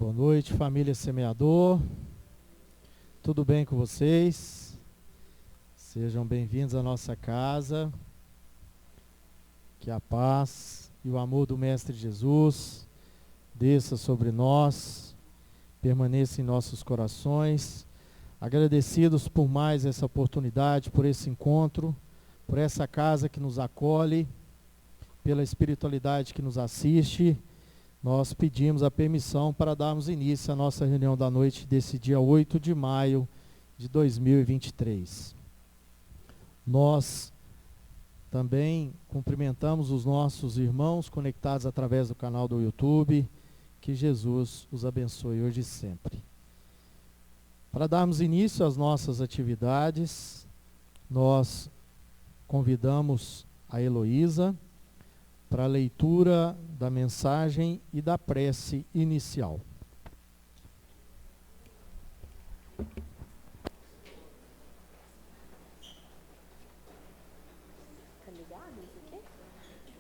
Boa noite, família Semeador. Tudo bem com vocês? Sejam bem-vindos à nossa casa. Que a paz e o amor do Mestre Jesus desça sobre nós, permaneça em nossos corações. Agradecidos por mais essa oportunidade, por esse encontro, por essa casa que nos acolhe, pela espiritualidade que nos assiste. Nós pedimos a permissão para darmos início à nossa reunião da noite desse dia 8 de maio de 2023. Nós também cumprimentamos os nossos irmãos conectados através do canal do YouTube. Que Jesus os abençoe hoje e sempre. Para darmos início às nossas atividades, nós convidamos a Heloísa para a leitura da mensagem e da prece inicial.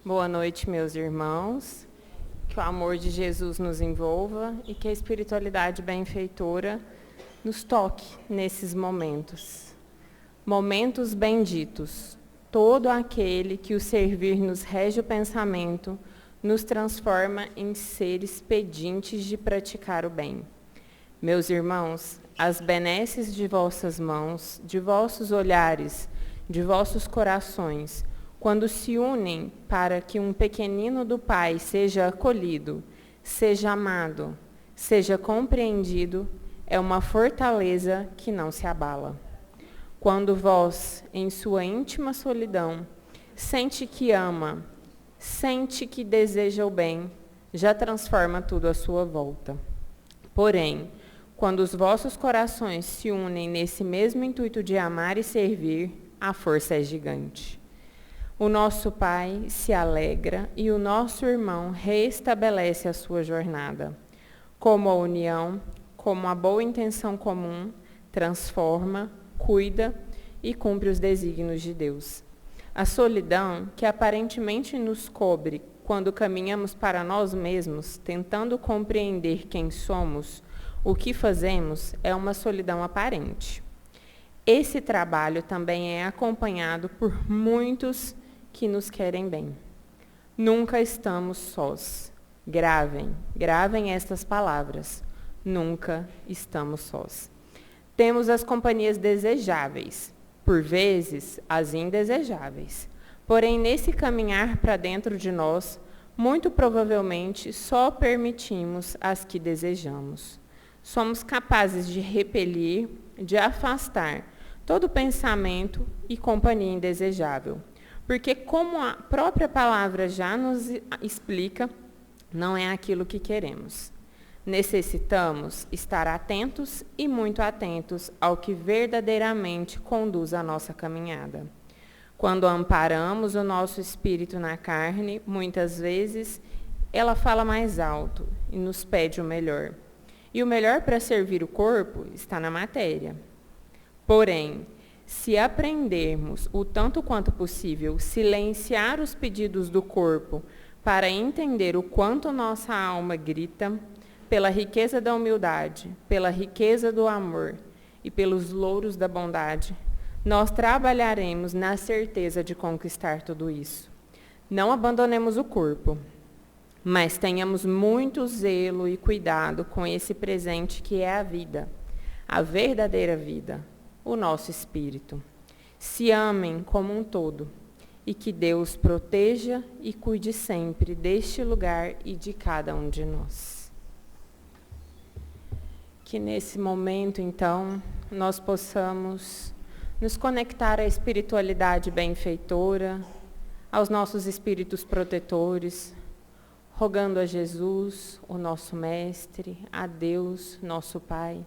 Boa noite, meus irmãos. Que o amor de Jesus nos envolva e que a espiritualidade benfeitora nos toque nesses momentos. Momentos benditos. Todo aquele que o servir nos rege o pensamento, nos transforma em seres pedintes de praticar o bem. Meus irmãos, as benesses de vossas mãos, de vossos olhares, de vossos corações, quando se unem para que um pequenino do Pai seja acolhido, seja amado, seja compreendido, é uma fortaleza que não se abala. Quando vós, em sua íntima solidão, sente que ama, sente que deseja o bem, já transforma tudo à sua volta. Porém, quando os vossos corações se unem nesse mesmo intuito de amar e servir, a força é gigante. O nosso Pai se alegra e o nosso irmão reestabelece a sua jornada. Como a união, como a boa intenção comum, transforma, cuida e cumpre os desígnios de Deus. A solidão, que aparentemente nos cobre quando caminhamos para nós mesmos, tentando compreender quem somos, o que fazemos, é uma solidão aparente. Esse trabalho também é acompanhado por muitos que nos querem bem. Nunca estamos sós. Gravem estas palavras. Nunca estamos sós. Temos as companhias desejáveis, por vezes as indesejáveis. Porém, nesse caminhar para dentro de nós, muito provavelmente só permitimos as que desejamos. Somos capazes de repelir, de afastar todo pensamento e companhia indesejável. Porque, como a própria palavra já nos explica, não é aquilo que queremos. Necessitamos estar atentos e muito atentos ao que verdadeiramente conduz a nossa caminhada. Quando amparamos o nosso espírito na carne, muitas vezes ela fala mais alto e nos pede o melhor. E o melhor para servir o corpo está na matéria. Porém, se aprendermos o tanto quanto possível silenciar os pedidos do corpo para entender o quanto nossa alma grita, pela riqueza da humildade, pela riqueza do amor e pelos louros da bondade, nós trabalharemos na certeza de conquistar tudo isso. Não abandonemos o corpo, mas tenhamos muito zelo e cuidado com esse presente que é a vida, a verdadeira vida, o nosso espírito. Se amem como um todo e que Deus proteja e cuide sempre deste lugar e de cada um de nós. Que nesse momento, então, nós possamos nos conectar à espiritualidade benfeitora, aos nossos espíritos protetores, rogando a Jesus, o nosso Mestre, a Deus, nosso Pai,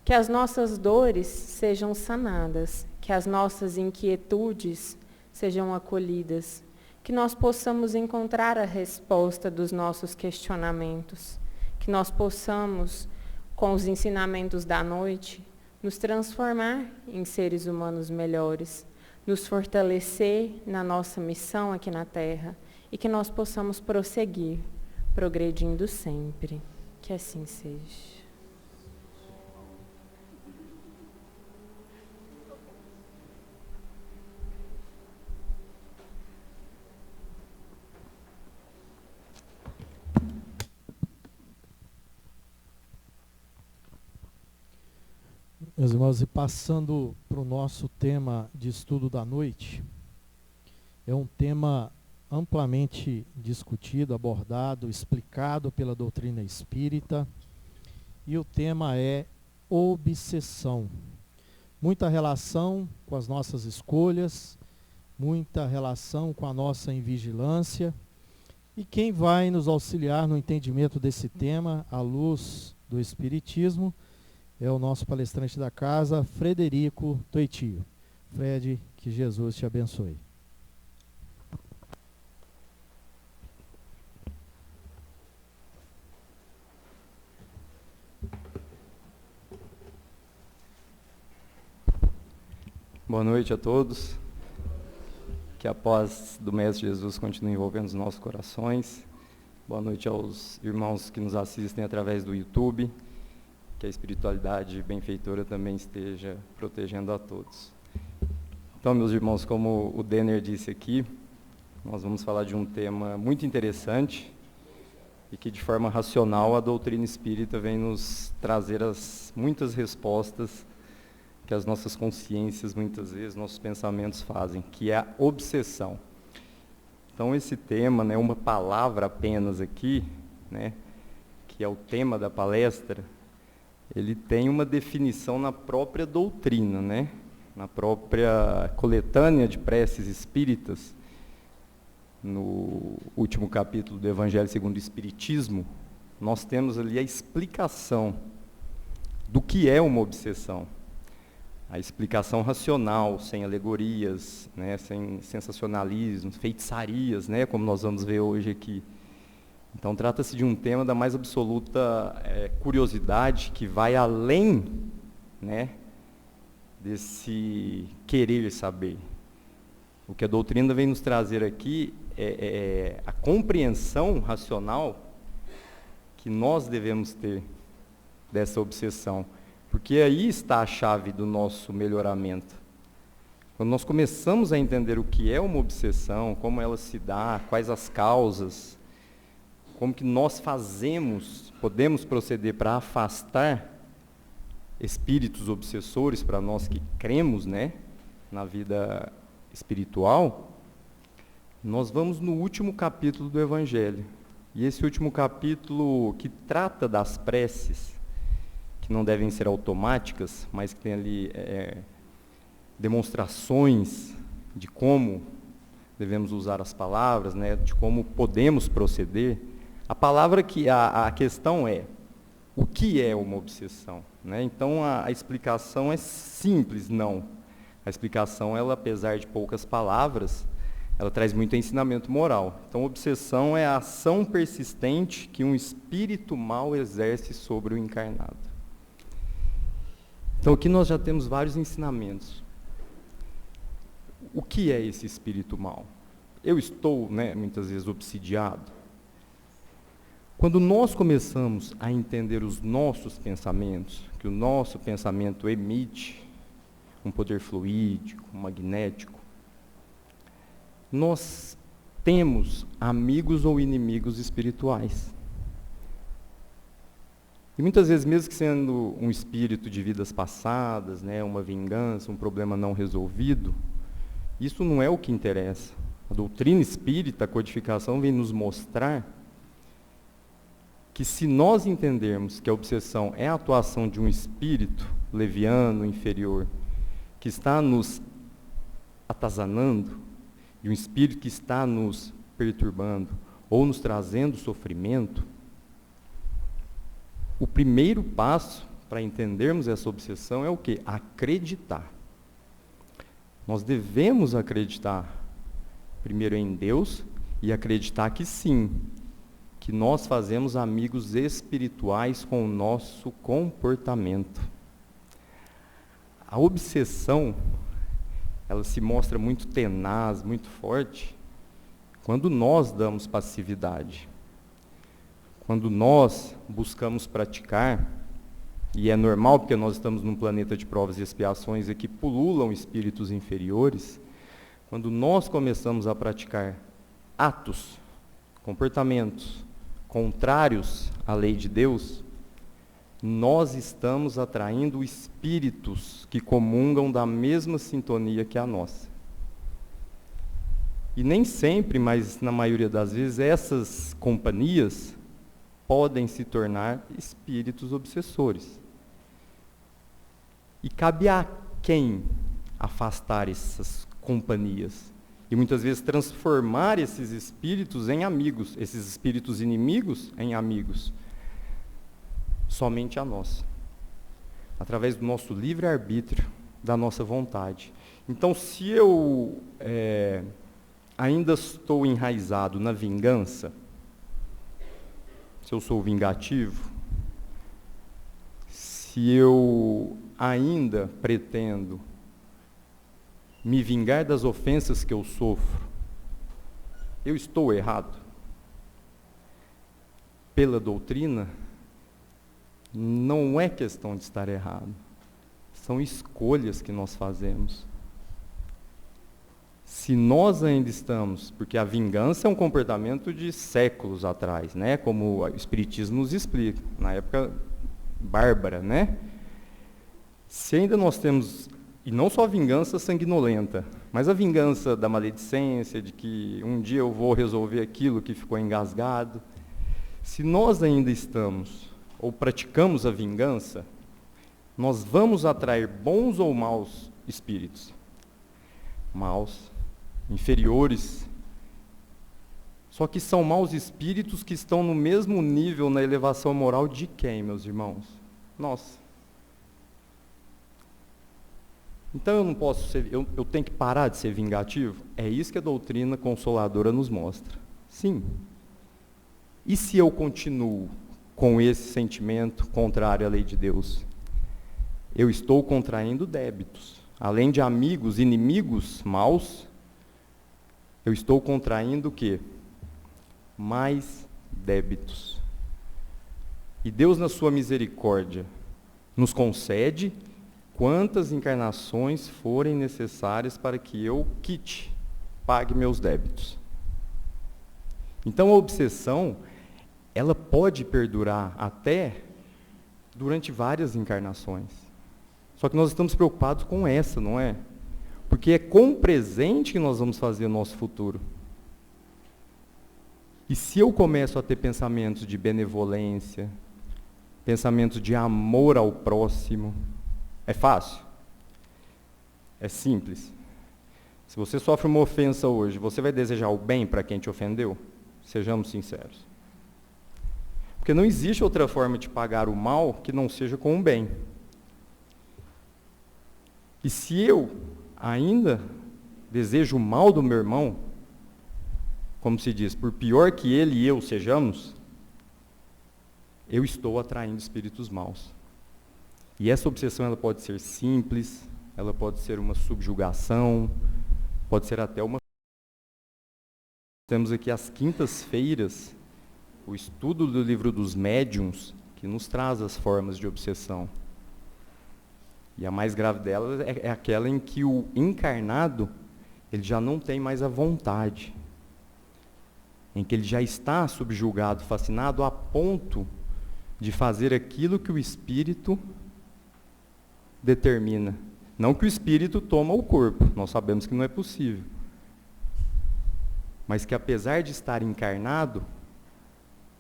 que as nossas dores sejam sanadas, que as nossas inquietudes sejam acolhidas, que nós possamos encontrar a resposta dos nossos questionamentos, que nós possamos, com os ensinamentos da noite, nos transformar em seres humanos melhores, nos fortalecer na nossa missão aqui na Terra e que nós possamos prosseguir, progredindo sempre. Que assim seja. Meus irmãos, e passando para o nosso tema de estudo da noite, é um tema amplamente discutido, abordado, explicado pela doutrina espírita, e o tema é obsessão. Muita relação com as nossas escolhas, muita relação com a nossa invigilância, e quem vai nos auxiliar no entendimento desse tema, à luz do Espiritismo, é o nosso palestrante da casa, Frederico Toitio. Fred, que Jesus te abençoe. Boa noite a todos. Que a paz do Mestre Jesus continue envolvendo os nossos corações. Boa noite aos irmãos que nos assistem através do YouTube. Que a espiritualidade benfeitora também esteja protegendo a todos. Então, meus irmãos, como o Denner disse aqui, nós vamos falar de um tema muito interessante e que, de forma racional, a doutrina espírita vem nos trazer muitas respostas que as nossas consciências, muitas vezes, nossos pensamentos fazem, que é a obsessão. Então, esse tema, uma palavra apenas aqui, que é o tema da palestra, ele tem uma definição na própria doutrina, na própria coletânea de preces espíritas, no último capítulo do Evangelho segundo o Espiritismo, nós temos ali a explicação do que é uma obsessão. A explicação racional, sem alegorias, sem sensacionalismo, feitiçarias, como nós vamos ver hoje aqui. Então, trata-se de um tema da mais absoluta curiosidade, que vai além desse querer saber. O que a doutrina vem nos trazer aqui é a compreensão racional que nós devemos ter dessa obsessão. Porque aí está a chave do nosso melhoramento. Quando nós começamos a entender o que é uma obsessão, como ela se dá, quais as causas, como que nós podemos proceder para afastar espíritos obsessores para nós que cremos, na vida espiritual, nós vamos no último capítulo do Evangelho. E esse último capítulo que trata das preces, que não devem ser automáticas, mas que tem ali demonstrações de como devemos usar as palavras, de como podemos proceder. A questão é, o que é uma obsessão? Então, a explicação é simples, não. A explicação, ela, apesar de poucas palavras, ela traz muito ensinamento moral. Então, obsessão é a ação persistente que um espírito mau exerce sobre o encarnado. Então, aqui nós já temos vários ensinamentos. O que é esse espírito mau? Eu estou, muitas vezes, obsidiado. Quando nós começamos a entender os nossos pensamentos, que o nosso pensamento emite um poder fluídico, magnético, nós temos amigos ou inimigos espirituais. E muitas vezes, mesmo que sendo um espírito de vidas passadas, uma vingança, um problema não resolvido, isso não é o que interessa. A doutrina espírita, a codificação, vem nos mostrar que se nós entendermos que a obsessão é a atuação de um espírito leviano, inferior, que está nos atazanando, de um espírito que está nos perturbando ou nos trazendo sofrimento, o primeiro passo para entendermos essa obsessão é o quê? Acreditar. Nós devemos acreditar primeiro em Deus e acreditar que sim, que nós fazemos amigos espirituais com o nosso comportamento. A obsessão, ela se mostra muito tenaz, muito forte, quando nós damos passividade. quando nós buscamos praticar, e é normal porque nós estamos num planeta de provas e expiações e que pululam espíritos inferiores, quando nós começamos a praticar atos, comportamentos contrários à lei de Deus, nós estamos atraindo espíritos que comungam da mesma sintonia que a nossa. E nem sempre, mas na maioria das vezes, essas companhias podem se tornar espíritos obsessores. E cabe a quem afastar essas companhias? E muitas vezes transformar esses espíritos em amigos, esses espíritos inimigos em amigos. Somente a nós. Através do nosso livre-arbítrio, da nossa vontade. Então, se eu ainda estou enraizado na vingança, se eu sou vingativo, se eu ainda pretendo me vingar das ofensas que eu sofro, eu estou errado? Pela doutrina, não é questão de estar errado. São escolhas que nós fazemos. Se nós ainda estamos, porque a vingança é um comportamento de séculos atrás, né? Como o Espiritismo nos explica, na época bárbara, né? Se ainda nós temos, e não só a vingança sanguinolenta, mas a vingança da maledicência, de que um dia eu vou resolver aquilo que ficou engasgado, se nós ainda estamos, ou praticamos a vingança, nós vamos atrair bons ou maus espíritos? Maus, inferiores. Só que são maus espíritos que estão no mesmo nível na elevação moral de quem, meus irmãos? Nós. Então eu não posso ser, eu tenho que parar de ser vingativo? É isso que a doutrina consoladora nos mostra. Sim. E se eu continuo com esse sentimento contrário à lei de Deus? Eu estou contraindo débitos. Além de amigos, inimigos maus, eu estou contraindo o quê? Mais débitos. E Deus, na sua misericórdia, nos concede quantas encarnações forem necessárias para que eu pague meus débitos. Então a obsessão, ela pode perdurar até durante várias encarnações. Só que nós estamos preocupados com essa, não é? Porque é com o presente que nós vamos fazer o nosso futuro. E se eu começo a ter pensamentos de benevolência, pensamentos de amor ao próximo, é fácil? É simples. Se você sofre uma ofensa hoje, você vai desejar o bem para quem te ofendeu? Sejamos sinceros. Porque não existe outra forma de pagar o mal que não seja com o bem. E se eu ainda desejo o mal do meu irmão, como se diz, por pior que ele e eu sejamos, eu estou atraindo espíritos maus. E essa obsessão, ela pode ser simples, ela pode ser uma subjugação, pode ser até uma... Temos aqui às quintas-feiras o estudo do livro dos médiuns, que nos traz as formas de obsessão. E a mais grave delas é aquela em que o encarnado, ele já não tem mais a vontade, em que ele já está subjugado, fascinado, a ponto de fazer aquilo que o espírito determina. Não que o espírito toma o corpo, nós sabemos que não é possível. Mas que apesar de estar encarnado,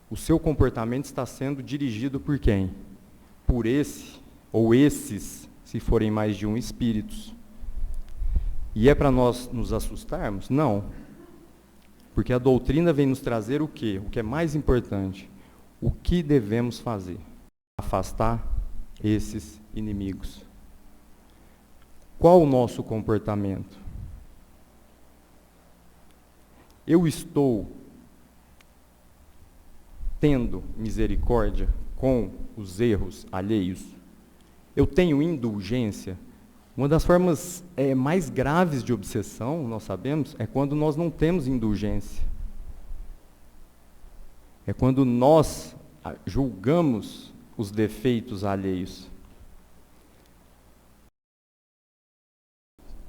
o seu comportamento está sendo dirigido por quem? Por esse, ou esses, se forem mais de um, espíritos. E é para nós nos assustarmos? Não. Porque a doutrina vem nos trazer o quê? O que é mais importante. O que devemos fazer? Afastar esses inimigos. Qual o nosso comportamento? Eu estou tendo misericórdia com os erros alheios? Eu tenho indulgência? Uma das formas mais graves de obsessão, nós sabemos, é quando nós não temos indulgência. É quando nós julgamos os defeitos alheios.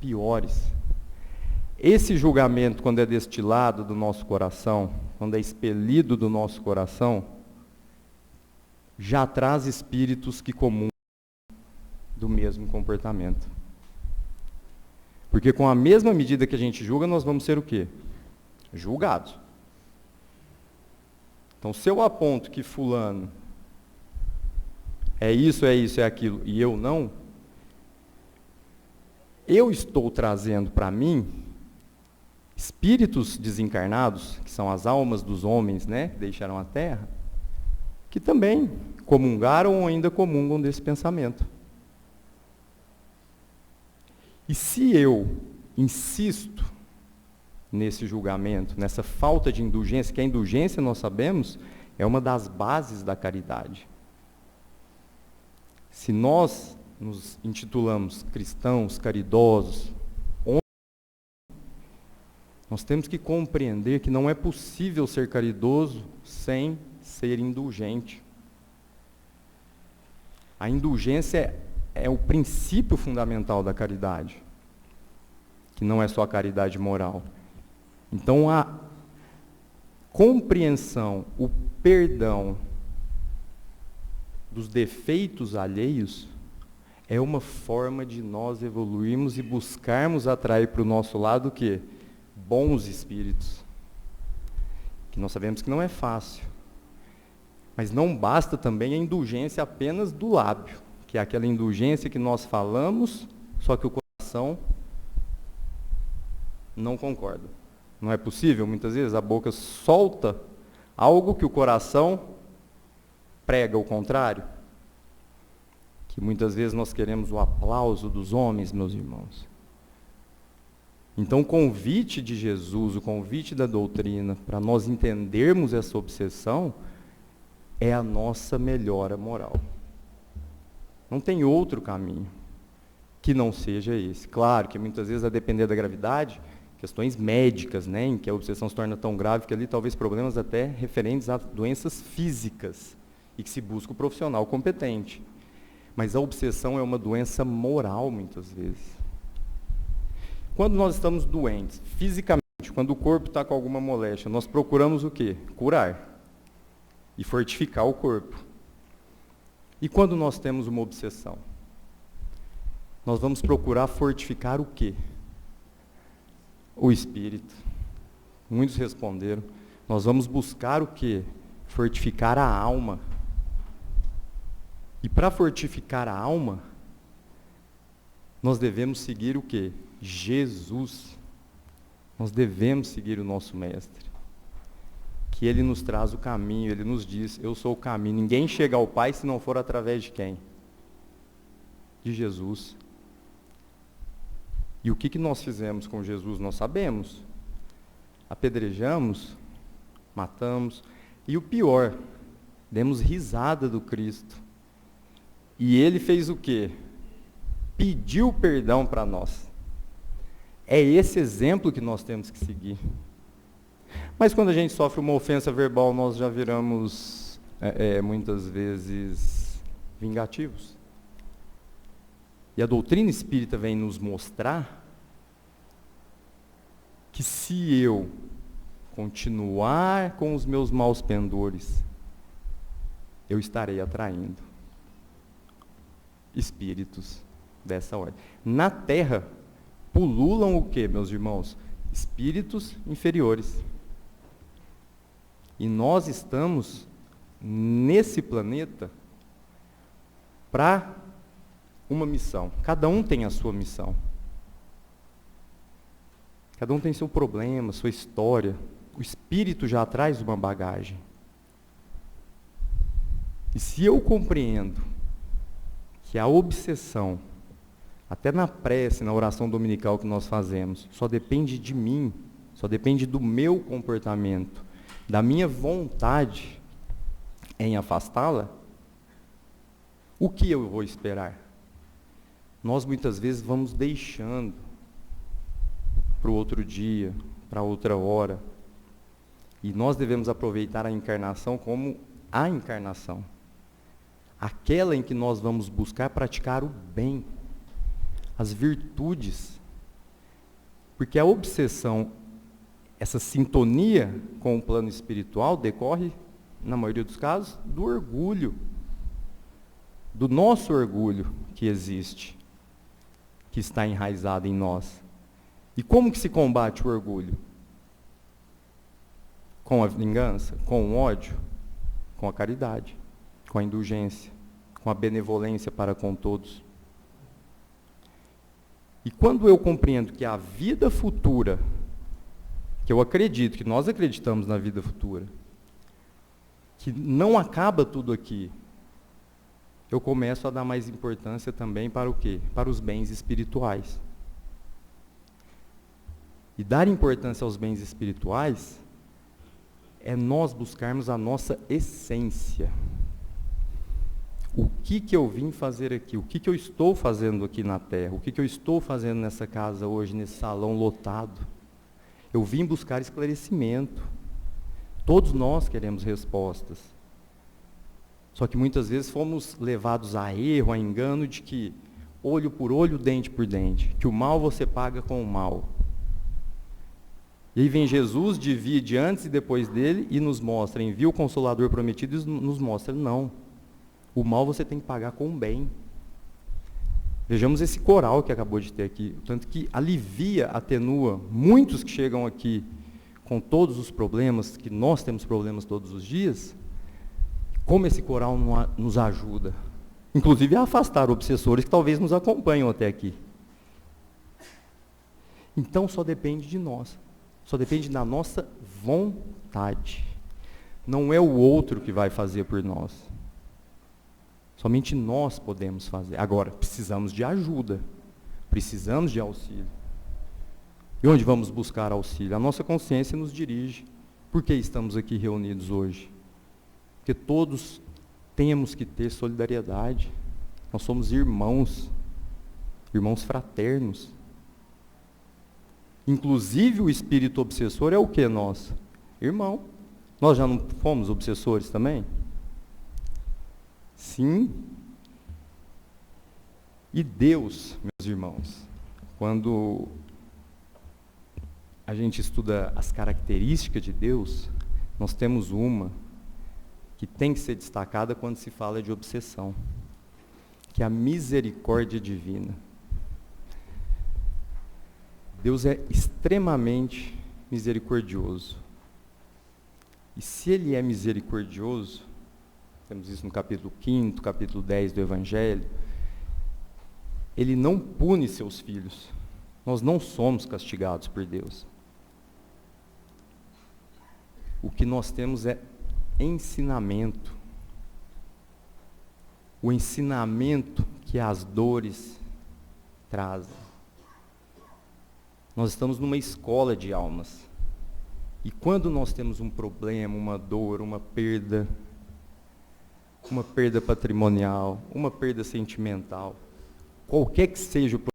Piores. Esse julgamento, quando é destilado do nosso coração, quando é expelido do nosso coração, já traz espíritos que comungam do mesmo comportamento. Porque com a mesma medida que a gente julga, nós vamos ser o quê? Julgados. Então, se eu aponto que fulano é isso, é aquilo, e eu não, eu estou trazendo para mim espíritos desencarnados, que são as almas dos homens, né, que deixaram a Terra, que também comungaram ou ainda comungam desse pensamento. E se eu insisto nesse julgamento, nessa falta de indulgência, que a indulgência, nós sabemos, é uma das bases da caridade. Se nós nos intitulamos cristãos, caridosos, nós temos que compreender que não é possível ser caridoso sem ser indulgente. A indulgência é o princípio fundamental da caridade, que não é só a caridade moral. Então, a compreensão, o perdão dos defeitos alheios é uma forma de nós evoluirmos e buscarmos atrair para o nosso lado o quê? Bons espíritos. Que nós sabemos que não é fácil. Mas não basta também a indulgência apenas do lábio, que é aquela indulgência que nós falamos, só que o coração não concorda. Não é possível, muitas vezes, a boca solta algo que o coração prega o contrário. Que muitas vezes nós queremos o aplauso dos homens, meus irmãos. Então, o convite de Jesus, o convite da doutrina, para nós entendermos essa obsessão, é a nossa melhora moral. Não tem outro caminho que não seja esse. Claro que muitas vezes, a depender da gravidade, questões médicas, né, em que a obsessão se torna tão grave que ali talvez problemas até referentes a doenças físicas e que se busca o profissional competente. Mas a obsessão é uma doença moral, muitas vezes. Quando nós estamos doentes, fisicamente, quando o corpo está com alguma moléstia, nós procuramos o quê? Curar e fortificar o corpo. E quando nós temos uma obsessão? Nós vamos procurar fortificar o quê? O espírito. Muitos responderam. Nós vamos buscar o quê? Fortificar a alma. E para fortificar a alma, nós devemos seguir o quê? Jesus. Nós devemos seguir o nosso mestre. Que ele nos traz o caminho, ele nos diz, eu sou o caminho. Ninguém chega ao Pai se não for através de quem? De Jesus. E o que nós fizemos com Jesus? Nós sabemos. Apedrejamos, matamos. E o pior, demos risada do Cristo. E ele fez o quê? Pediu perdão para nós. É esse exemplo que nós temos que seguir. Mas quando a gente sofre uma ofensa verbal, nós já viramos, muitas vezes, vingativos. E a doutrina espírita vem nos mostrar que se eu continuar com os meus maus pendores, eu estarei atraindo espíritos dessa ordem. Na Terra, pululam o quê, meus irmãos? Espíritos inferiores. E nós estamos nesse planeta para uma missão. Cada um tem a sua missão. Cada um tem seu problema, sua história. O espírito já traz uma bagagem. E se eu compreendo que a obsessão, até na prece, na oração dominical que nós fazemos, só depende de mim, só depende do meu comportamento, da minha vontade em afastá-la, o que eu vou esperar? Nós muitas vezes vamos deixando para o outro dia, para outra hora. E nós devemos aproveitar a encarnação como a encarnação. Aquela em que nós vamos buscar praticar o bem, as virtudes. Porque a obsessão, essa sintonia com o plano espiritual decorre, na maioria dos casos, do orgulho. Do nosso orgulho que existe, que está enraizado em nós. E como que se combate o orgulho? Com a vingança, com o ódio, com a caridade, com a indulgência, com a benevolência para com todos. E quando eu compreendo que a vida futura, que eu acredito, que nós acreditamos na vida futura, que não acaba tudo aqui, eu começo a dar mais importância também para o quê? Para os bens espirituais. E dar importância aos bens espirituais é nós buscarmos a nossa essência. O que eu vim fazer aqui? O que eu estou fazendo aqui na Terra? O que eu estou fazendo nessa casa hoje, nesse salão lotado? Eu vim buscar esclarecimento. Todos nós queremos respostas. Só que muitas vezes fomos levados a erro, a engano de que olho por olho, dente por dente, que o mal você paga com o mal. E aí vem Jesus, divide antes e depois dele e nos mostra, envia o Consolador prometido e nos mostra, não. O mal você tem que pagar com o bem. Vejamos esse coral que acabou de ter aqui, tanto que alivia, atenua muitos que chegam aqui com todos os problemas, que nós temos problemas todos os dias, como esse coral nos ajuda, inclusive a afastar obsessores que talvez nos acompanham até aqui. Então só depende de nós, só depende da nossa vontade. Não é o outro que vai fazer por nós. Somente nós podemos fazer. Agora, precisamos de ajuda, precisamos de auxílio. E onde vamos buscar auxílio? A nossa consciência nos dirige. Por que estamos aqui reunidos hoje? Porque todos temos que ter solidariedade. Nós somos irmãos, irmãos fraternos. Inclusive o espírito obsessor é o que nós? Irmão. Nós já não fomos obsessores também? Sim. E Deus, meus irmãos, quando a gente estuda as características de Deus, nós temos uma que tem que ser destacada quando se fala de obsessão, que é a misericórdia divina. Deus é extremamente misericordioso. E se Ele é misericordioso, temos isso no capítulo 5, capítulo 10 do Evangelho, Ele não pune seus filhos. Nós não somos castigados por Deus. O que nós temos é ensinamento. O ensinamento que as dores trazem. Nós estamos numa escola de almas. E quando nós temos um problema, uma dor, uma perda patrimonial, uma perda sentimental, qualquer que seja o problema,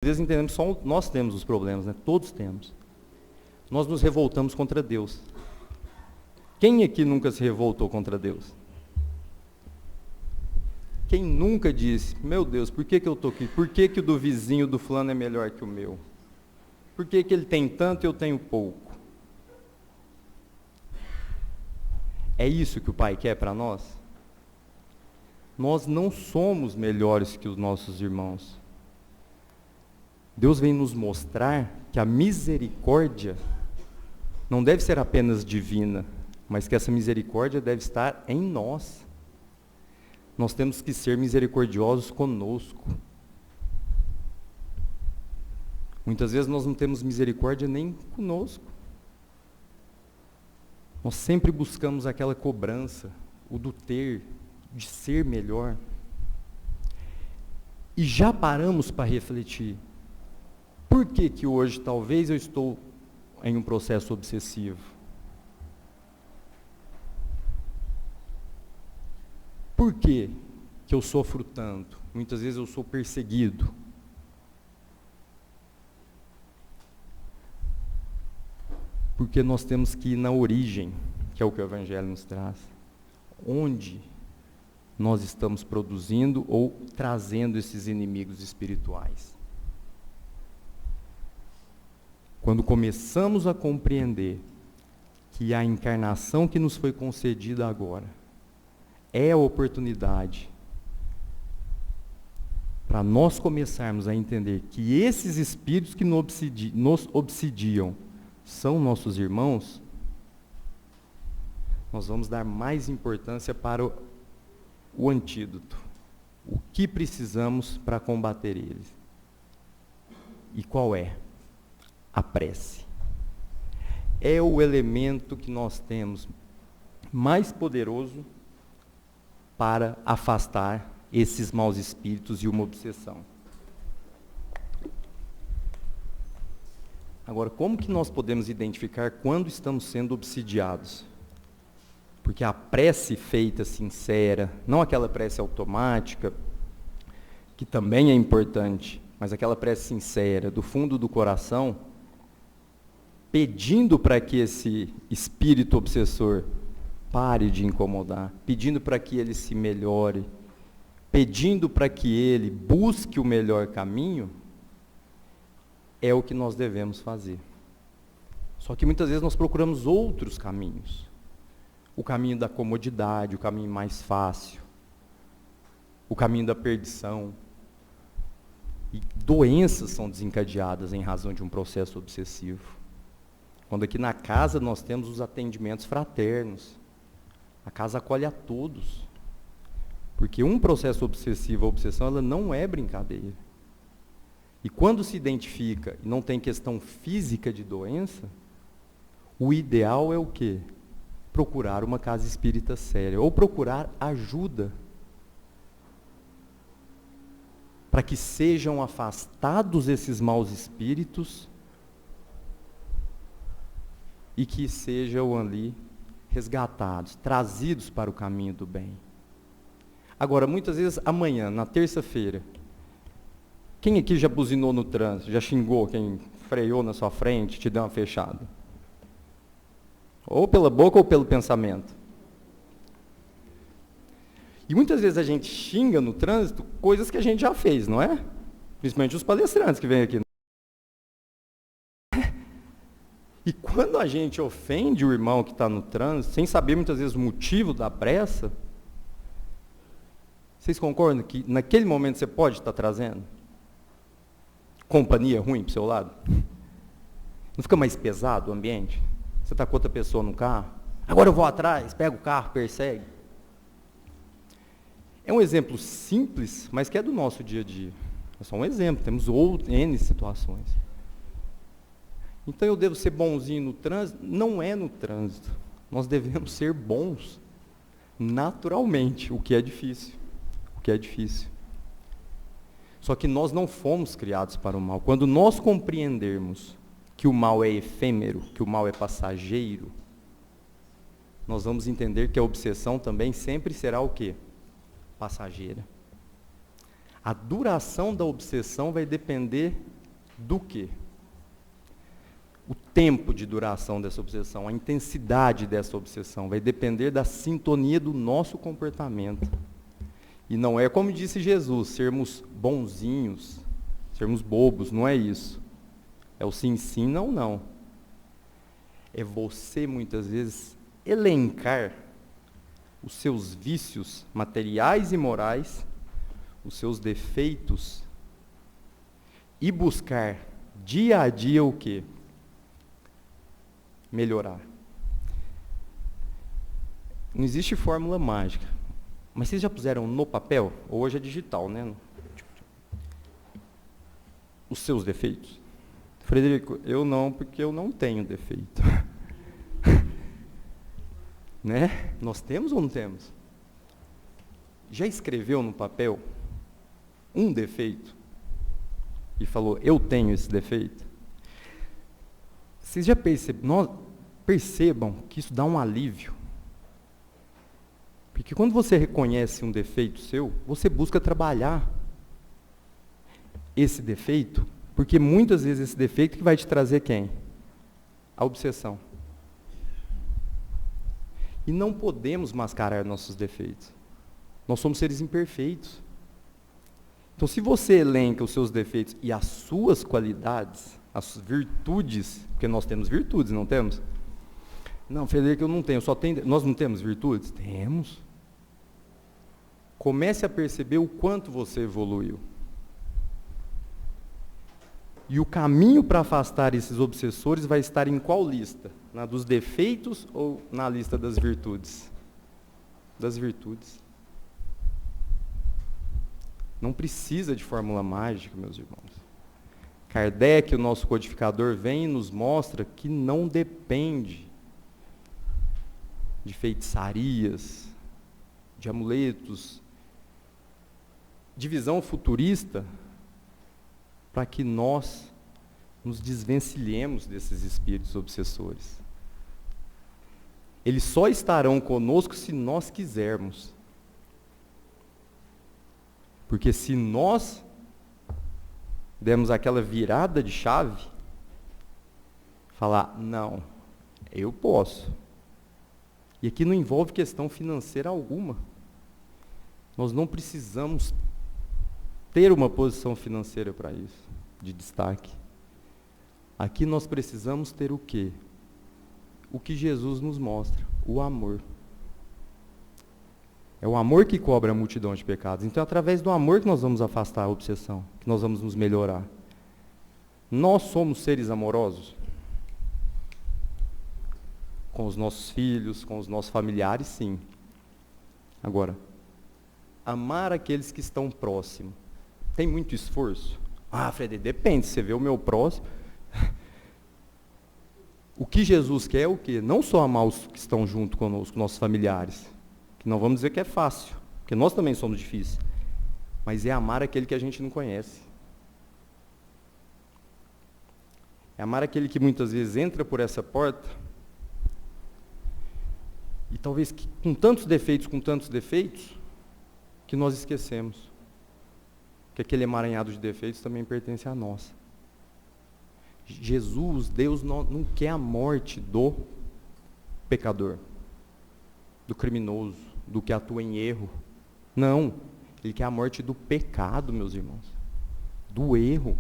às vezes entendemos só nós temos os problemas, né? Todos temos. Nós nos revoltamos contra Deus. Quem aqui nunca se revoltou contra Deus? Quem nunca disse, meu Deus, por que eu estou aqui? Por que o do vizinho do fulano é melhor que o meu? Por que ele tem tanto e eu tenho pouco? É isso que o Pai quer para nós? Nós não somos melhores que os nossos irmãos. Deus vem nos mostrar que a misericórdia não deve ser apenas divina, mas que essa misericórdia deve estar em nós. Nós temos que ser misericordiosos conosco. Muitas vezes nós não temos misericórdia nem conosco. Nós sempre buscamos aquela cobrança, o do ter, de ser melhor. E já paramos para refletir. Por que hoje talvez eu estou em um processo obsessivo? Por que eu sofro tanto? Muitas vezes eu sou perseguido. Porque nós temos que ir na origem, que é o que o Evangelho nos traz. onde nós estamos produzindo ou trazendo esses inimigos espirituais. Quando começamos a compreender que a encarnação que nos foi concedida agora é a oportunidade para nós começarmos a entender que esses espíritos que nos obsidiam são nossos irmãos, nós vamos dar mais importância para o antídoto. O que precisamos para combater eles? E qual é? A prece. É o elemento que nós temos mais poderoso para afastar esses maus espíritos e uma obsessão. Agora, como que nós podemos identificar quando estamos sendo obsidiados? Porque a prece feita sincera, não aquela prece automática, que também é importante, mas aquela prece sincera, do fundo do coração, pedindo para que esse espírito obsessor pare de incomodar, pedindo para que ele se melhore, pedindo para que ele busque o melhor caminho, é o que nós devemos fazer. Só que muitas vezes nós procuramos outros caminhos. O caminho da comodidade, o caminho mais fácil, o caminho da perdição. E doenças são desencadeadas em razão de um processo obsessivo. Quando aqui na casa nós temos os atendimentos fraternos, a casa acolhe a todos. Porque um processo obsessivo, a obsessão, ela não é brincadeira. E quando se identifica e não tem questão física de doença, o ideal é o quê? Procurar uma casa espírita séria, ou procurar ajuda, para que sejam afastados esses maus espíritos e que sejam ali resgatados, trazidos para o caminho do bem. Agora, muitas vezes, amanhã, na terça-feira, quem aqui já buzinou no trânsito, já xingou quem freou na sua frente, te deu uma fechada? Ou pela boca ou pelo pensamento. E muitas vezes a gente xinga no trânsito coisas que a gente já fez, não é? Principalmente os palestrantes que vêm aqui. E quando a gente ofende o irmão que está no trânsito, sem saber muitas vezes o motivo da pressa, vocês concordam que naquele momento você pode estar trazendo companhia ruim para o seu lado? Não fica mais pesado o ambiente? Você está com outra pessoa no carro, agora eu vou atrás, pego o carro, persegue. É um exemplo simples, mas que é do nosso dia a dia. É só um exemplo, temos N situações. Então eu devo ser bonzinho no trânsito? Não é no trânsito. Nós devemos ser bons naturalmente, o que é difícil. O que é difícil. Só que nós não fomos criados para o mal. Quando nós compreendermos que o mal é efêmero, que o mal é passageiro, nós vamos entender que a obsessão também sempre será o quê? Passageira. A duração da obsessão vai depender do quê? O tempo de duração dessa obsessão, a intensidade dessa obsessão, vai depender da sintonia do nosso comportamento. E não é como disse Jesus, sermos bonzinhos, sermos bobos, não é isso. É o sim, sim, não, não. É você, muitas vezes, elencar os seus vícios materiais e morais, os seus defeitos, e buscar dia a dia o quê? Melhorar. Não existe fórmula mágica. Mas vocês já puseram no papel? Hoje é digital, né? Os seus defeitos? Frederico, eu não, porque eu não tenho defeito. Né? Nós temos ou não temos? Já escreveu no papel um defeito? E falou, eu tenho esse defeito? Vocês já percebam que isso dá um alívio. Porque quando você reconhece um defeito seu, você busca trabalhar esse defeito, porque muitas vezes esse defeito que vai te trazer quem? A obsessão. E não podemos mascarar nossos defeitos. Nós somos seres imperfeitos. Então, se você elenca os seus defeitos e as suas qualidades, as virtudes, porque nós temos virtudes, não temos? Não, Frederico, eu não tenho, nós não temos virtudes? Temos. Comece a perceber o quanto você evoluiu. E o caminho para afastar esses obsessores vai estar em qual lista? Na dos defeitos ou na lista das virtudes? Das virtudes. Não precisa de fórmula mágica, meus irmãos. Kardec, o nosso codificador, vem e nos mostra que não depende de feitiçarias, de amuletos, de visão futurista, para que nós nos desvencilhemos desses espíritos obsessores. Eles só estarão conosco se nós quisermos. Porque se nós demos aquela virada de chave, falar, não, eu posso. E aqui não envolve questão financeira alguma. Nós não precisamos ter uma posição financeira para isso, de destaque. Aqui nós precisamos ter o quê? O que Jesus nos mostra, o amor. É o amor que cobra a multidão de pecados. Então é através do amor que nós vamos afastar a obsessão, que nós vamos nos melhorar. Nós somos seres amorosos? Com os nossos filhos, com os nossos familiares, sim. Agora, amar aqueles que estão próximos. Tem muito esforço? Ah, Fred, depende, você vê o meu próximo. O que Jesus quer é o quê? Não só amar os que estão junto conosco, nossos familiares, que não vamos dizer que é fácil, porque nós também somos difíceis, mas é amar aquele que a gente não conhece. É amar aquele que muitas vezes entra por essa porta, e talvez com tantos defeitos, que nós esquecemos que aquele emaranhado de defeitos também pertence a nós. Jesus, Deus não quer a morte do pecador, do criminoso, do que atua em erro. Não, Ele quer a morte do pecado, meus irmãos, do erro.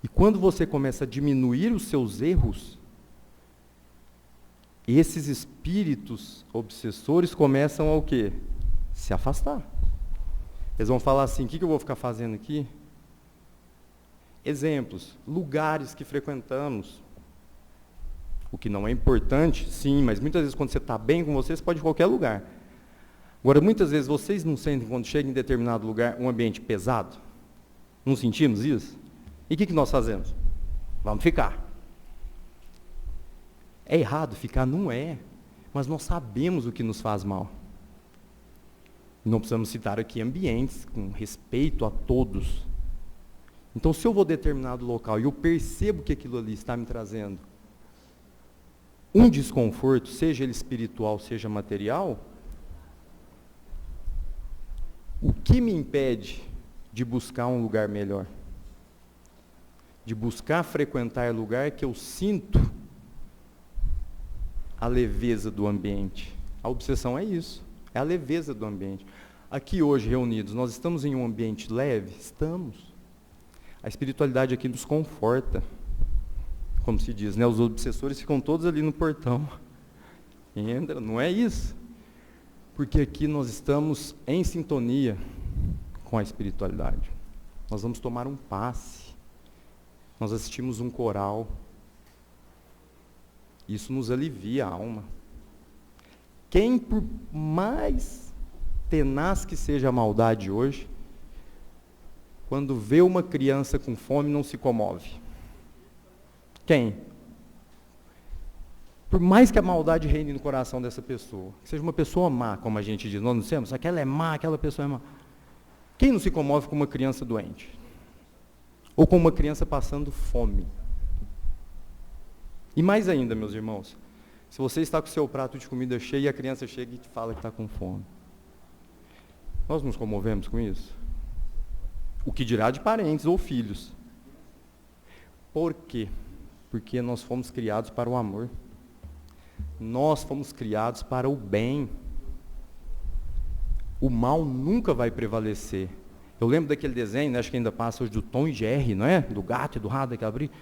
E quando você começa a diminuir os seus erros, esses espíritos obsessores começam a o quê? Se afastar. Eles vão falar assim, o que eu vou ficar fazendo aqui? Exemplos, lugares que frequentamos. O que não é importante, sim, mas muitas vezes quando você está bem com você pode ir em qualquer lugar. Agora, muitas vezes vocês não sentem, quando chegam em determinado lugar, um ambiente pesado? Não sentimos isso? E o que nós fazemos? Vamos ficar. É errado ficar? Não é. Mas nós sabemos o que nos faz mal. Não precisamos citar aqui ambientes com respeito a todos. Então, se eu vou a determinado local e eu percebo que aquilo ali está me trazendo um desconforto, seja ele espiritual, seja material, o que me impede de buscar um lugar melhor? De buscar frequentar lugar que eu sinto a leveza do ambiente. A obsessão é isso, é a leveza do ambiente. Aqui hoje reunidos, nós estamos em um ambiente leve? Estamos. A espiritualidade aqui nos conforta. Como se diz, né? Os obsessores ficam todos ali no portão. Entra, não é isso? Porque aqui nós estamos em sintonia com a espiritualidade. Nós vamos tomar um passe. Nós assistimos um coral. Isso nos alivia a alma. Quem, por mais tenaz que seja a maldade hoje, quando vê uma criança com fome, não se comove? Quem? Por mais que a maldade reine no coração dessa pessoa, que seja uma pessoa má, como a gente diz, nós não temos, aquela é má, aquela pessoa é má. Quem não se comove com uma criança doente? Ou com uma criança passando fome? E mais ainda, meus irmãos, se você está com o seu prato de comida cheio e a criança chega e te fala que está com fome. Nós nos comovemos com isso? O que dirá de parentes ou filhos? Por quê? Porque nós fomos criados para o amor. Nós fomos criados para o bem. O mal nunca vai prevalecer. Eu lembro daquele desenho, né, acho que ainda passa hoje, do Tom e Jerry, não é? Do gato e do rato, daquela briga.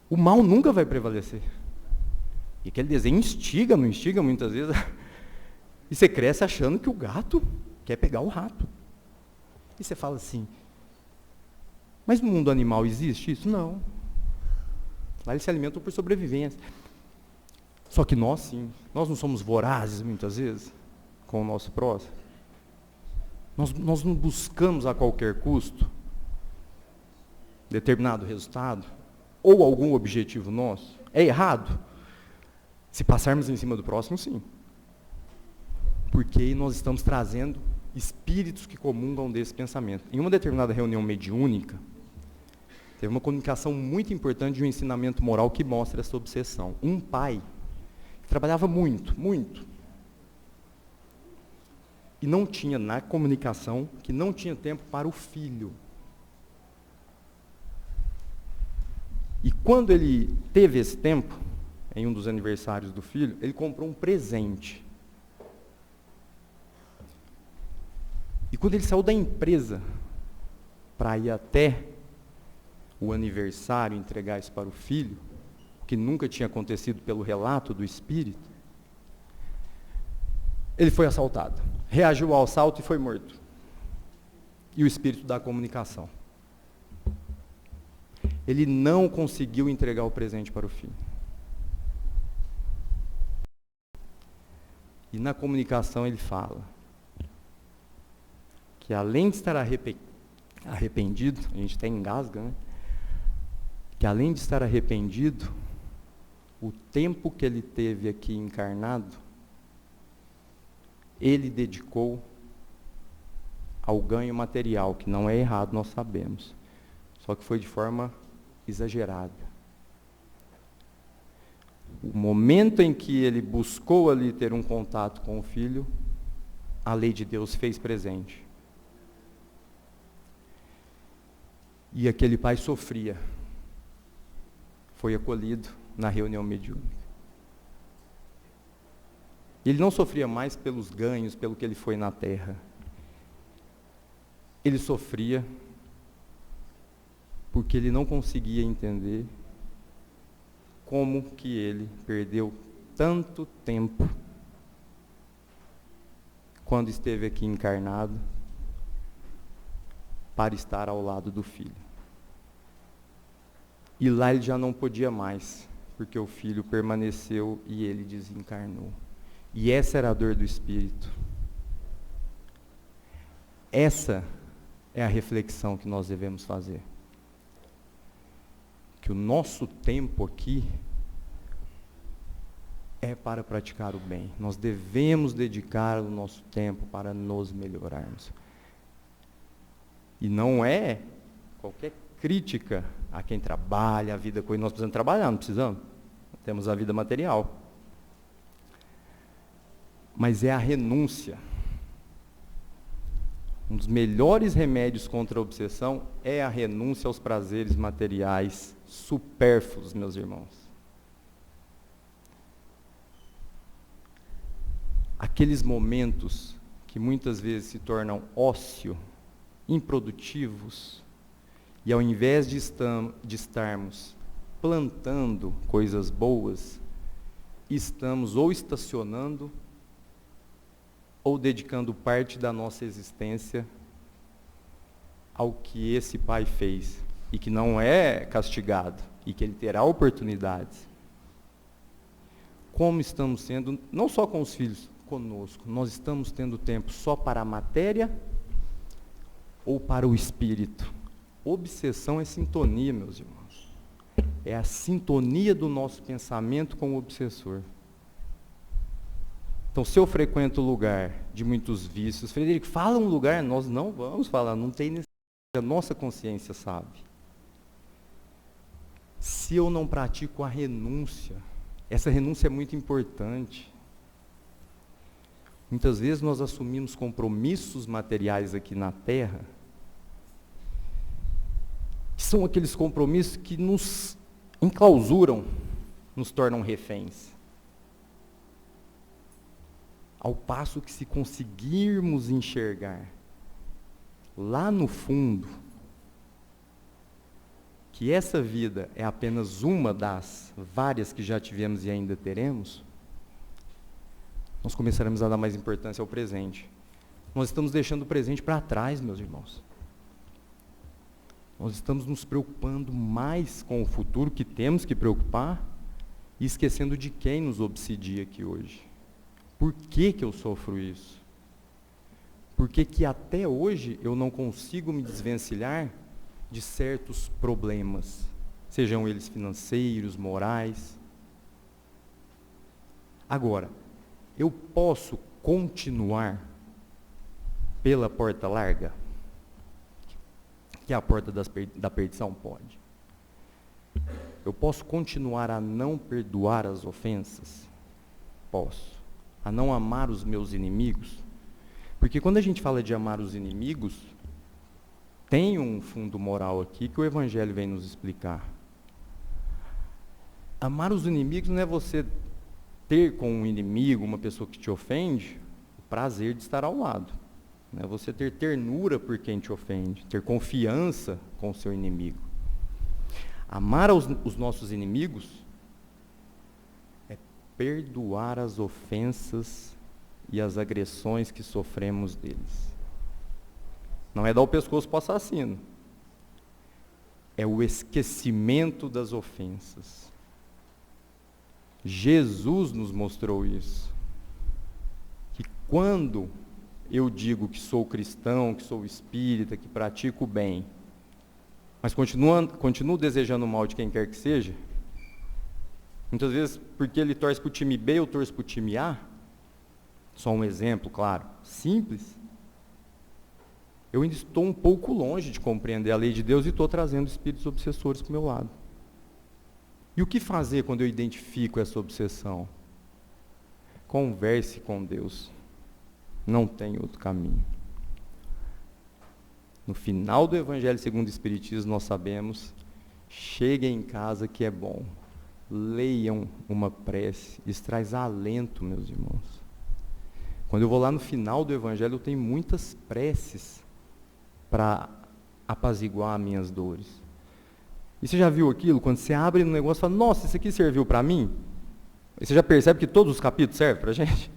O mal nunca vai prevalecer. E aquele desenho instiga, não instiga muitas vezes. E você cresce achando que o gato quer pegar o rato. E você fala assim, mas no mundo animal existe isso? Não. Lá eles se alimentam por sobrevivência. Só que nós sim, nós não somos vorazes muitas vezes com o nosso próximo. Nós não buscamos a qualquer custo determinado resultado ou algum objetivo nosso. É errado? Se passarmos em cima do próximo, sim. Porque nós estamos trazendo espíritos que comungam desse pensamento. Em uma determinada reunião mediúnica, teve uma comunicação muito importante de um ensinamento moral que mostra essa obsessão. Um pai que trabalhava muito, muito, e não tinha na comunicação, que não tinha tempo para o filho. E quando ele teve esse tempo, em um dos aniversários do filho, ele comprou um presente. E quando ele saiu da empresa para ir até o aniversário entregar isso para o filho, que nunca tinha acontecido pelo relato do espírito, ele foi assaltado. Reagiu ao assalto e foi morto. E o espírito da comunicação. Ele não conseguiu entregar o presente para o filho. E na comunicação ele fala que além de estar arrependido, a gente até engasga, né? Que além de estar arrependido, o tempo que ele teve aqui encarnado, ele dedicou ao ganho material, que não é errado, nós sabemos. Só que foi de forma exagerada. O momento em que ele buscou ali ter um contato com o filho, a lei de Deus fez presente. E aquele pai sofria. Foi acolhido na reunião mediúnica. Ele não sofria mais pelos ganhos, pelo que ele foi na terra. Ele sofria porque ele não conseguia entender como que ele perdeu tanto tempo quando esteve aqui encarnado para estar ao lado do filho. E lá ele já não podia mais, porque o filho permaneceu e ele desencarnou. E essa era a dor do espírito. Essa é a reflexão que nós devemos fazer. Que o nosso tempo aqui é para praticar o bem. Nós devemos dedicar o nosso tempo para nos melhorarmos. E não é qualquer crítica a quem trabalha, a vida com ele. Nós precisamos trabalhar, não precisamos? Temos a vida material. Mas é a renúncia. Um dos melhores remédios contra a obsessão é a renúncia aos prazeres materiais supérfluos, meus irmãos. Aqueles momentos que muitas vezes se tornam ócio, improdutivos, e ao invés de estarmos plantando coisas boas, estamos ou estacionando ou dedicando parte da nossa existência ao que esse pai fez, e que não é castigado, e que ele terá oportunidades. Como estamos sendo, não só com os filhos, conosco, nós estamos tendo tempo só para a matéria ou para o espírito? Obsessão é sintonia, meus irmãos. É a sintonia do nosso pensamento com o obsessor. Então, se eu frequento o lugar de muitos vícios, Frederico, fala um lugar, nós não vamos falar, não tem necessidade, a nossa consciência sabe. Se eu não pratico a renúncia, essa renúncia é muito importante. Muitas vezes nós assumimos compromissos materiais aqui na Terra, que são aqueles compromissos que nos enclausuram, nos tornam reféns. Ao passo que, se conseguirmos enxergar lá no fundo que essa vida é apenas uma das várias que já tivemos e ainda teremos, nós começaremos a dar mais importância ao presente. Nós estamos deixando o presente para trás, meus irmãos. Nós estamos nos preocupando mais com o futuro, que temos que preocupar, e esquecendo de quem nos obsidia aqui hoje. Por que eu sofro isso? Por que até hoje eu não consigo me desvencilhar de certos problemas, sejam eles financeiros, morais? Agora, eu posso continuar pela porta larga? Que é a porta da perdição? Pode. Eu posso continuar a não perdoar as ofensas? Posso. A não amar os meus inimigos? Porque quando a gente fala de amar os inimigos, tem um fundo moral aqui que o Evangelho vem nos explicar. Amar os inimigos não é você ter com um inimigo, uma pessoa que te ofende, o prazer de estar ao lado. Não é você ter ternura por quem te ofende, ter confiança com o seu inimigo. Amar os nossos inimigos é perdoar as ofensas e as agressões que sofremos deles. Não é dar o pescoço para o assassino. É o esquecimento das ofensas. Jesus nos mostrou isso. Que quando eu digo que sou cristão, que sou espírita, que pratico o bem, mas continuo desejando o mal de quem quer que seja, muitas vezes porque ele torce para o time B, eu torço para o time A, só um exemplo, claro, simples, eu ainda estou um pouco longe de compreender a lei de Deus e estou trazendo espíritos obsessores para o meu lado. E o que fazer quando eu identifico essa obsessão? Converse com Deus. Não tem outro caminho. No final do Evangelho segundo o Espiritismo, nós sabemos, cheguem em casa que é bom. Leiam uma prece. Isso traz alento, meus irmãos. Quando eu vou lá no final do Evangelho, eu tenho muitas preces para apaziguar minhas dores. E você já viu aquilo? Quando você abre no negócio e fala, nossa, isso aqui serviu para mim? E você já percebe que todos os capítulos servem para a gente?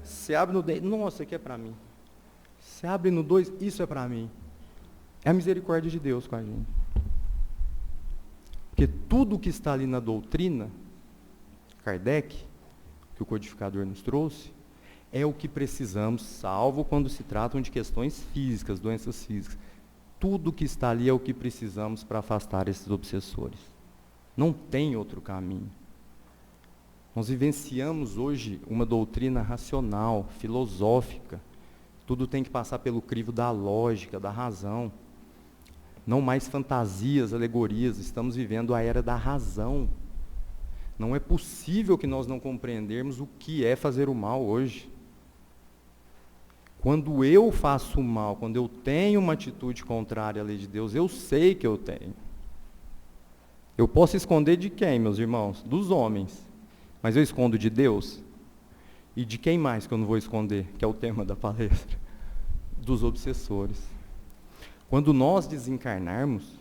Você abre no 10, nossa, isso aqui é para mim. Você abre no 2, isso é para mim. É a misericórdia de Deus com a gente. Porque tudo que está ali na doutrina, Kardec, que o codificador nos trouxe, é o que precisamos, salvo quando se tratam de questões físicas, doenças físicas. Tudo que está ali é o que precisamos para afastar esses obsessores. Não tem outro caminho. Nós vivenciamos hoje uma doutrina racional, filosófica. Tudo tem que passar pelo crivo da lógica, da razão. Não mais fantasias, alegorias. Estamos vivendo a era da razão. Não é possível que nós não compreendermos o que é fazer o mal hoje. Quando eu faço o mal, quando eu tenho uma atitude contrária à lei de Deus, eu sei que eu tenho. Eu posso esconder de quem, meus irmãos? Dos homens. Mas eu escondo de Deus? E de quem mais que eu não vou esconder? Que é o tema da palestra. Dos obsessores. Quando nós desencarnarmos,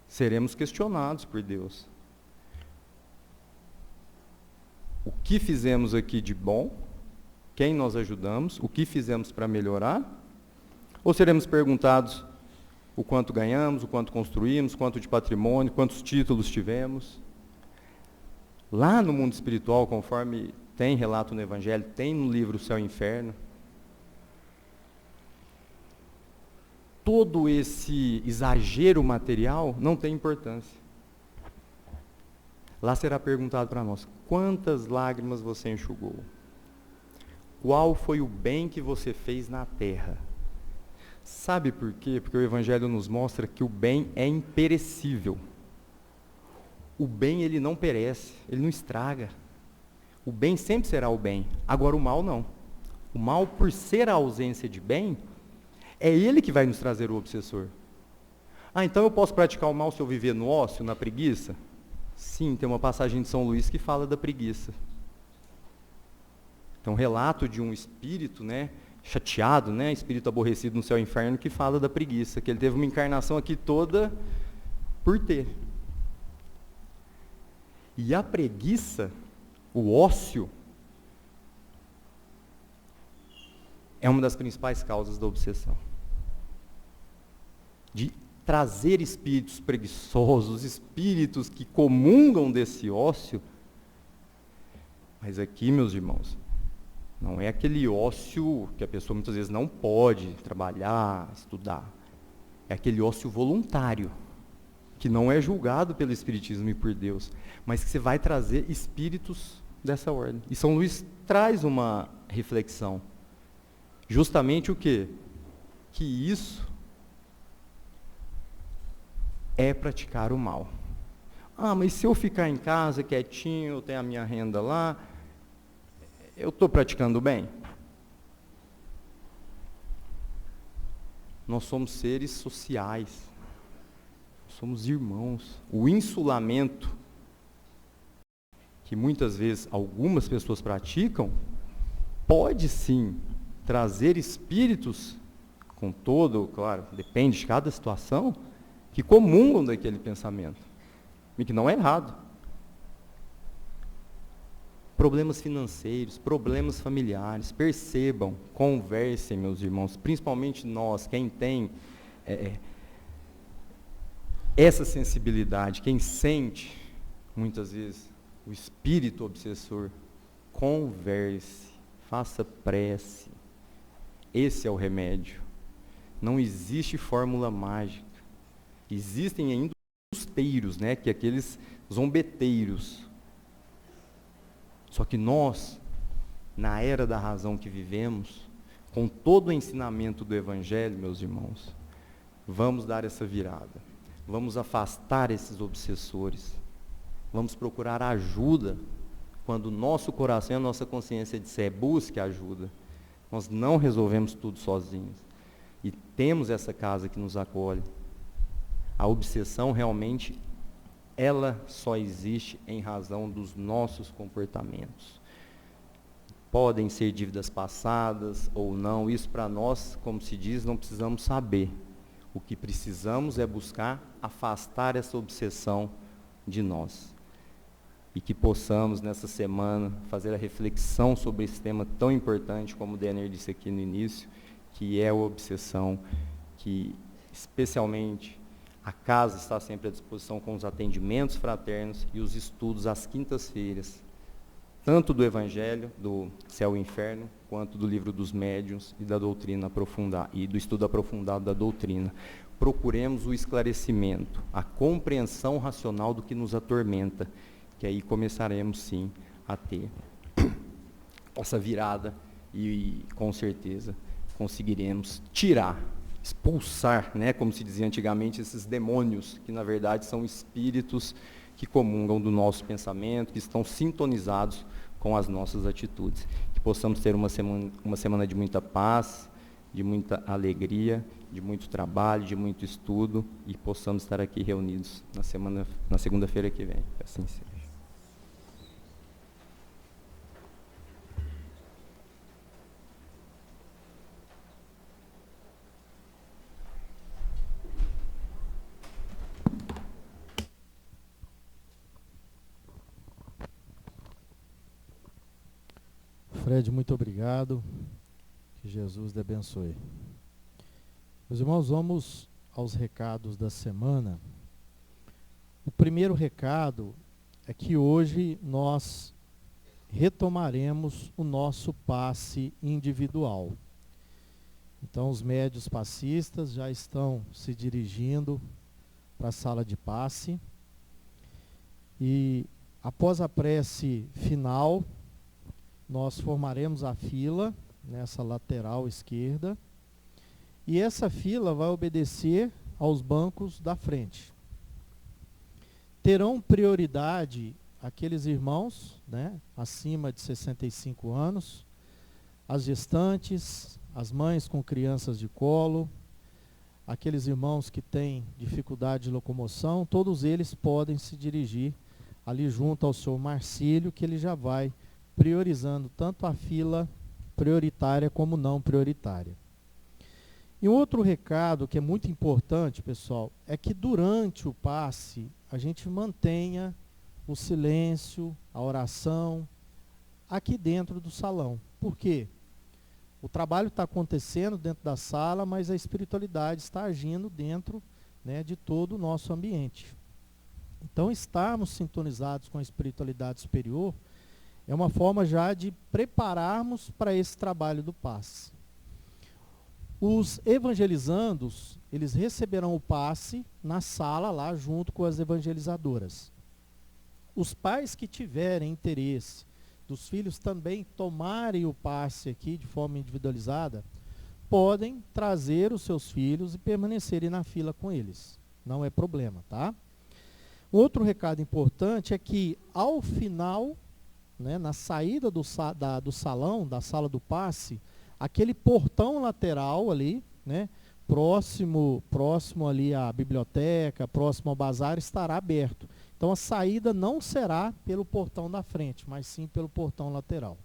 seremos questionados por Deus. O que fizemos aqui de bom? Quem nós ajudamos? O que fizemos para melhorar? Ou seremos perguntados o quanto ganhamos, o quanto construímos, quanto de patrimônio, quantos títulos tivemos? Lá no mundo espiritual, conforme tem relato no Evangelho, tem no livro O Céu e o Inferno, todo esse exagero material não tem importância. Lá será perguntado para nós, quantas lágrimas você enxugou? Qual foi o bem que você fez na terra? Sabe por quê? Porque o Evangelho nos mostra que o bem é imperecível. O bem, ele não perece, ele não estraga. O bem sempre será o bem. Agora o mal não. O mal, por ser a ausência de bem, é ele que vai nos trazer o obsessor. Ah, então eu posso praticar o mal se eu viver no ócio, na preguiça? Sim, tem uma passagem de São Luís que fala da preguiça. Então, relato de um espírito, né, chateado, né, espírito aborrecido no céu e inferno, que fala da preguiça, que ele teve uma encarnação aqui toda por ter. E a preguiça, o ócio, é uma das principais causas da obsessão. De trazer espíritos preguiçosos, espíritos que comungam desse ócio. Mas aqui, meus irmãos, não é aquele ócio que a pessoa muitas vezes não pode trabalhar, estudar. É aquele ócio voluntário, que não é julgado pelo Espiritismo e por Deus, mas que você vai trazer espíritos dessa ordem. E São Luís traz uma reflexão. Justamente o quê? Que isso é praticar o mal. Ah, mas se eu ficar em casa quietinho, eu tenho a minha renda lá, eu estou praticando bem? Nós somos seres sociais, somos irmãos. O insulamento, que muitas vezes algumas pessoas praticam, pode sim trazer espíritos, com todo, claro, depende de cada situação, que comungam daquele pensamento, e que não é errado. Problemas financeiros, problemas familiares, percebam, conversem, meus irmãos, principalmente nós, quem tem essa sensibilidade, quem sente, muitas vezes, o espírito obsessor, converse, faça prece. Esse é o remédio. Não existe fórmula mágica. Existem ainda os teiros, né, que é aqueles zombeteiros. Só que nós, na era da razão que vivemos, com todo o ensinamento do Evangelho, meus irmãos, vamos dar essa virada. Vamos afastar esses obsessores. Vamos procurar ajuda quando o nosso coração e a nossa consciência disser, busque ajuda. Nós não resolvemos tudo sozinhos. E temos essa casa que nos acolhe. A obsessão realmente, ela só existe em razão dos nossos comportamentos. Podem ser dívidas passadas ou não, isso para nós, como se diz, não precisamos saber. O que precisamos é buscar afastar essa obsessão de nós. E que possamos, nessa semana, fazer a reflexão sobre esse tema tão importante, como o Denner disse aqui no início, que é a obsessão, que especialmente a casa está sempre à disposição com os atendimentos fraternos e os estudos às quintas-feiras, tanto do Evangelho, do Céu e Inferno, quanto do Livro dos Médiuns e da doutrina aprofundada, e do estudo aprofundado da doutrina. Procuremos o esclarecimento, a compreensão racional do que nos atormenta, que aí começaremos sim a ter essa virada e com certeza conseguiremos tirar, expulsar, né, como se dizia antigamente, esses demônios, que na verdade são espíritos que comungam do nosso pensamento, que estão sintonizados com as nossas atitudes. Que possamos ter uma semana de muita paz, de muita alegria, de muito trabalho, de muito estudo, e possamos estar aqui reunidos na segunda-feira que vem. Assim seja. Fred, muito obrigado. Que Jesus te abençoe. Meus irmãos, vamos aos recados da semana. O primeiro recado é que hoje nós retomaremos o nosso passe individual. Então, os médios passistas já estão se dirigindo para a sala de passe. E após a prece final, nós formaremos a fila nessa lateral esquerda, e essa fila vai obedecer aos bancos da frente. Terão prioridade aqueles irmãos, né, acima de 65 anos, as gestantes, as mães com crianças de colo, aqueles irmãos que têm dificuldade de locomoção, todos eles podem se dirigir ali junto ao senhor Marcílio, que ele já vai priorizando tanto a fila prioritária como não prioritária. E um outro recado que é muito importante, pessoal, é que durante o passe a gente mantenha o silêncio, a oração, aqui dentro do salão. Por quê? O trabalho está acontecendo dentro da sala, mas a espiritualidade está agindo dentro, né, de todo o nosso ambiente. Então, estarmos sintonizados com a espiritualidade superior é uma forma já de prepararmos para esse trabalho do passe. Os evangelizandos, eles receberão o passe na sala lá junto com as evangelizadoras. Os pais que tiverem interesse dos filhos também tomarem o passe aqui de forma individualizada, podem trazer os seus filhos e permanecerem na fila com eles. Não é problema, tá? Outro recado importante é que ao final, né, na saída do salão, da sala do passe, aquele portão lateral ali, né, próximo ali à biblioteca, próximo ao bazar, estará aberto. Então a saída não será pelo portão da frente, mas sim pelo portão lateral.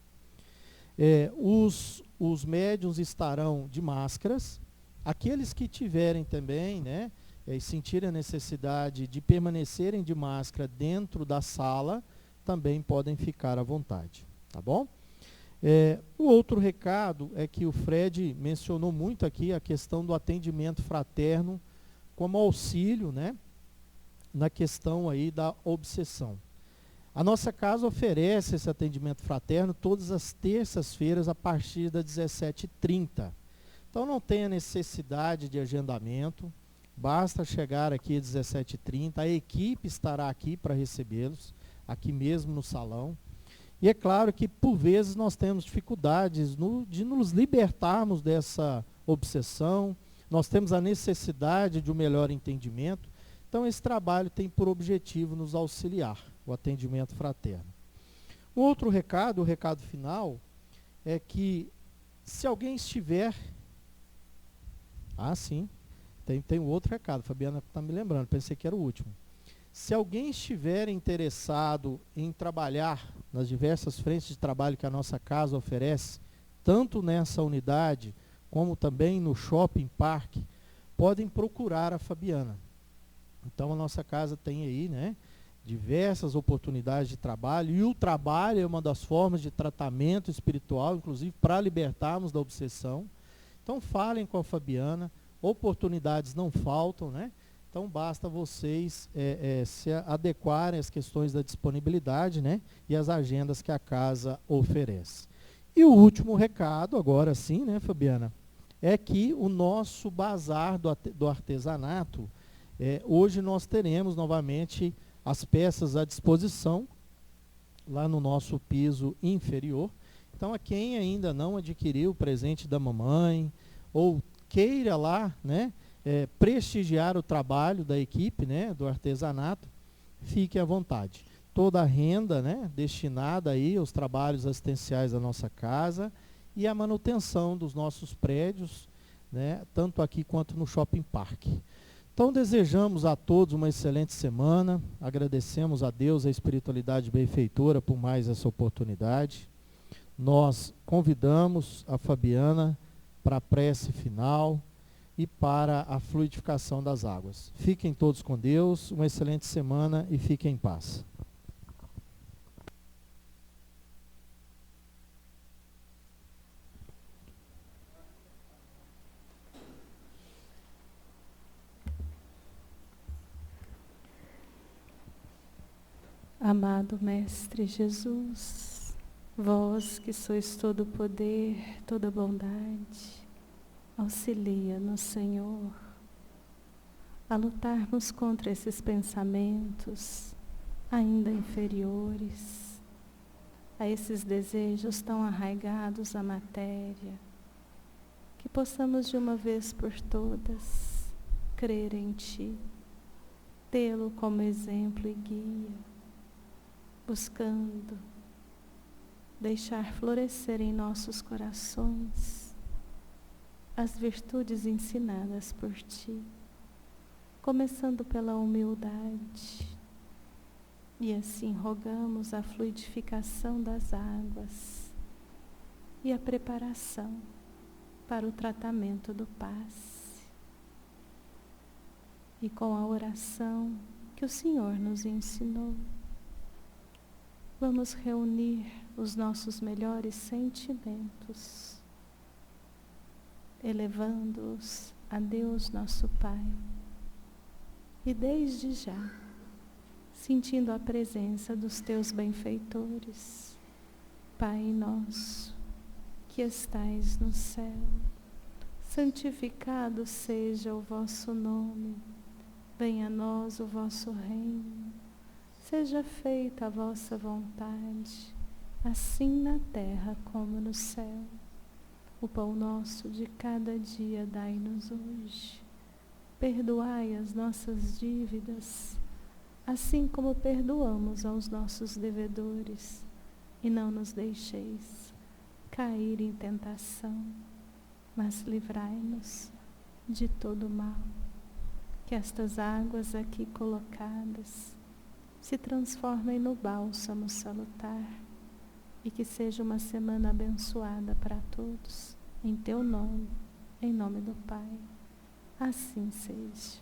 Os médiuns estarão de máscaras. Aqueles que tiverem também, né, e sentirem a necessidade de permanecerem de máscara dentro da sala, também podem ficar à vontade, tá bom? O outro recado é que o Fred mencionou muito aqui a questão do atendimento fraterno como auxílio, né, na questão aí da obsessão. A nossa casa oferece esse atendimento fraterno todas as terças-feiras a partir das 17h30. Então não tenha necessidade de agendamento, basta chegar aqui às 17h30, a equipe estará aqui para recebê-los, aqui mesmo no salão. E é claro que, por vezes, nós temos dificuldades de nos libertarmos dessa obsessão, nós temos a necessidade de um melhor entendimento. Então, esse trabalho tem por objetivo nos auxiliar, o atendimento fraterno. Um outro recado, o recado final, é que se alguém estiver... sim, tem um outro recado, a Fabiana está me lembrando, pensei que era o último. Se alguém estiver interessado em trabalhar nas diversas frentes de trabalho que a nossa casa oferece, tanto nessa unidade, como também no Shopping Park, podem procurar a Fabiana. Então a nossa casa tem aí, né, diversas oportunidades de trabalho, e o trabalho é uma das formas de tratamento espiritual, inclusive para libertarmos da obsessão. Então falem com a Fabiana, oportunidades não faltam, né? Então basta vocês se adequarem às questões da disponibilidade, né, e às agendas que a casa oferece. E o último recado, agora sim, né, Fabiana, é que o nosso bazar do artesanato, hoje nós teremos novamente as peças à disposição, lá no nosso piso inferior. Então a quem ainda não adquiriu o presente da mamãe, ou queira lá, né, prestigiar o trabalho da equipe, né, do artesanato, fique à vontade. Toda a renda, né, destinada aí aos trabalhos assistenciais da nossa casa e à manutenção dos nossos prédios, né, tanto aqui quanto no Shopping Park. Então desejamos a todos uma excelente semana, agradecemos a Deus, a espiritualidade benfeitora por mais essa oportunidade. Nós convidamos a Fabiana para a prece final e para a fluidificação das águas. Fiquem todos com Deus, uma excelente semana e fiquem em paz. Amado Mestre Jesus, vós que sois todo o poder, toda a bondade, auxilia-nos, Senhor, a lutarmos contra esses pensamentos ainda inferiores, a esses desejos tão arraigados à matéria, que possamos de uma vez por todas crer em Ti, tê-lo como exemplo e guia, buscando deixar florescer em nossos corações as virtudes ensinadas por Ti, começando pela humildade, E assim rogamos a fluidificação das águas e a preparação para o tratamento do passe. E com a oração que o Senhor nos ensinou, vamos reunir os nossos melhores sentimentos, elevando-os a Deus nosso Pai. E desde já, sentindo a presença dos teus benfeitores, Pai nosso, que estais no céu, santificado seja o vosso nome, venha a nós o vosso reino, seja feita a vossa vontade, assim na terra como no céu. O pão nosso de cada dia dai-nos hoje. Perdoai as nossas dívidas, assim como perdoamos aos nossos devedores, e não nos deixeis cair em tentação, mas livrai-nos de todo mal. Que estas águas aqui colocadas se transformem no bálsamo salutar, e que seja uma semana abençoada para todos, em teu nome, em nome do Pai. Assim seja.